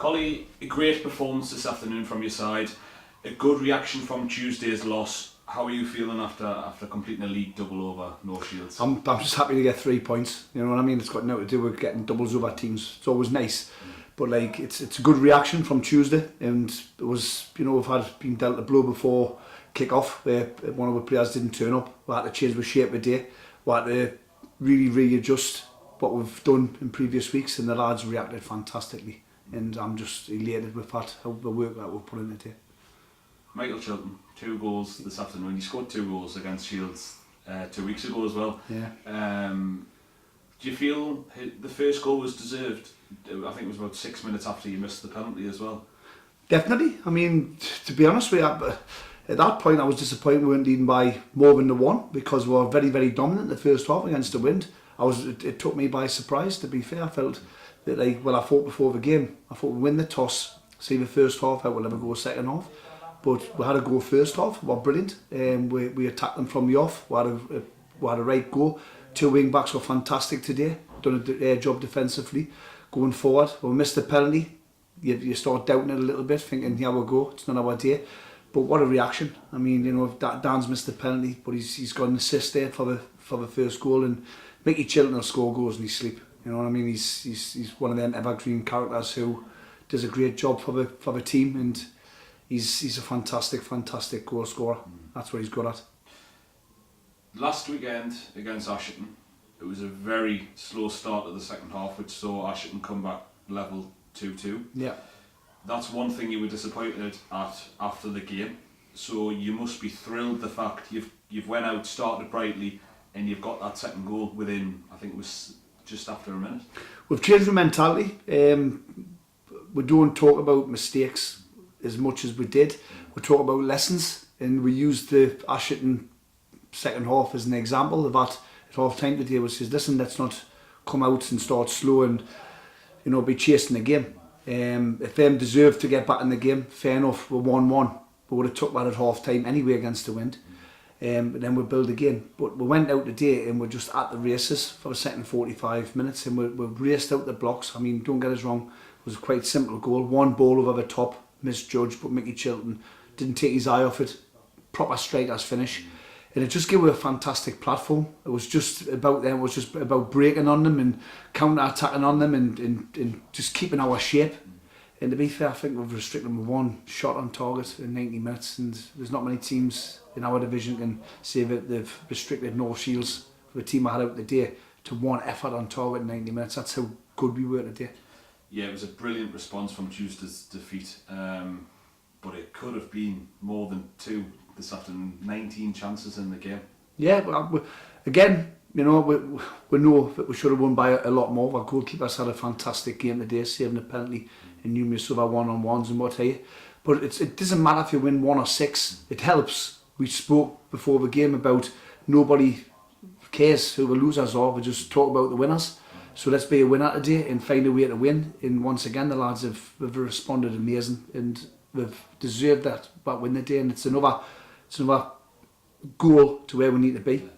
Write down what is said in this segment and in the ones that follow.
Collie, a great performance this afternoon from your side. A good reaction from Tuesday's loss. How are you feeling after completing a league double over North Shields? I'm just happy to get 3 points. You know what I mean? It's got nothing to do with getting doubles over teams. It's always nice, but like it's a good reaction from Tuesday, and it was, you know, we've been dealt a blow before kick-off where one of the players didn't turn up. We had to change the shape of the day. We had to really readjust what we've done in previous weeks, and the lads reacted fantastically. And I'm just elated with that, how the work that we've put in today. Michael Chilton, 2 goals this afternoon. He scored 2 goals against Shields 2 weeks ago as well. Yeah. Do you feel the first goal was deserved? I think it was about 6 minutes after you missed the penalty as well. Definitely. I mean, to be honest with you, at that point I was disappointed we weren't leading by more than the 1, because we were very, very dominant in the first half against the wind. It took me by surprise, to be fair. I felt that, I thought before the game, I thought we'd win the toss, see the first half out, we'll never go second half. But we had a go first half, we were brilliant. We attacked them from the off, we had a right go. 2 wing backs were fantastic today, done a job defensively. Going forward, we missed the penalty, you start doubting it a little bit, thinking, here we go, it's not our day. But what a reaction. I mean, you know, Dan's missed the penalty, but he's got an assist there for the first goal, and Mickey Chilton will score goals in his sleep. You know what I mean? He's one of them evergreen characters who does a great job for the team, and he's a fantastic goal scorer. That's what he's good at. Last weekend against Asherton, it was a very slow start of the second half, which saw Asherton come back level 2-2. Yeah. That's one thing you were disappointed at after the game. So you must be thrilled the fact you've went out, started brightly, and you've got that second goal within, I think it was just after a minute. We've changed the mentality. We don't talk about mistakes as much as we did. We talk about lessons, and we used the Asherton second half as an example of that at half time today. We says, listen, let's not come out and start slow and, you know, be chasing the game. If them deserved to get back in the game, fair enough, we're 1-1. We would have took that at half time anyway against the wind. But then we build again. But we went out today and we're just at the races for the second 45 minutes, and we raced out the blocks. I mean, don't get us wrong, it was a quite simple goal. One ball over the top, misjudged, but Mickey Chilton didn't take his eye off it. Proper striker's finish. And it just gave us a fantastic platform. It was just about them, it was just about breaking on them and counter-attacking on them and just keeping our shape. And to be fair, I think we've restricted them with 1 shot on target in 90 minutes, and there's not many teams in our division can say that they've restricted North Shields, the team I had out today, to 1 effort on target in 90 minutes. That's how good we were today. Yeah, it was a brilliant response from Tuesday's defeat, but it could have been more than 2 this afternoon. 19 chances in the game. Yeah, but again, you know, we know that we should have won by a lot more. Our goalkeeper's had a fantastic game today, saving the penalty and numerous other one-on-ones and what have you. But it doesn't matter if you win 1 or 6, it helps. We spoke before the game about nobody cares who the losers are, we just talk about the winners. So let's be a winner today and find a way to win. And once again, the lads have responded amazing, and they've deserved that win the day. And it's another goal to where we need to be.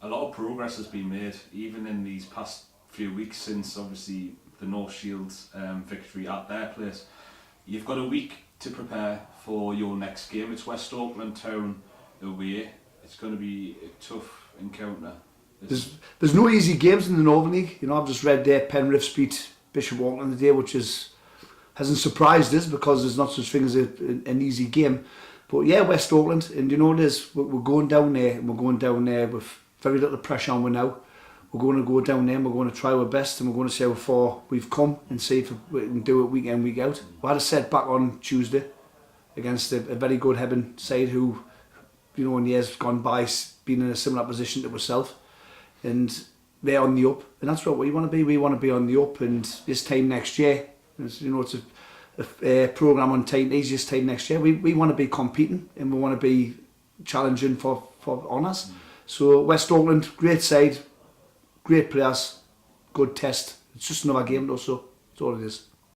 A lot of progress has been made, even in these past few weeks since obviously the North Shields victory at their place. You've got a week to prepare for your next game. It's West Auckland Town away. It's going to be a tough encounter. There's no easy games in the Northern League. You know, I've just read there Penrith beat Bishop Auckland today, which hasn't surprised us because there's not such thing as an easy game. But yeah, West Auckland, and you know what it is, we're going down there, and we're going down there with very little pressure on we now. We're going to go down there and we're going to try our best, and we're going to see how far we've come and see if we can do it week in, week out. We had a setback on Tuesday against a very good Hebburn side who, you know, in years gone by, been in a similar position to myself. And they're on the up, and that's what we want to be. We want to be on the up, and this time next year, you know, it's a programme on time, easiest time next year. We want to be competing, and we want to be challenging for honours. So West Auckland, great side, great players, good test. It's just another game though, so that's all it is.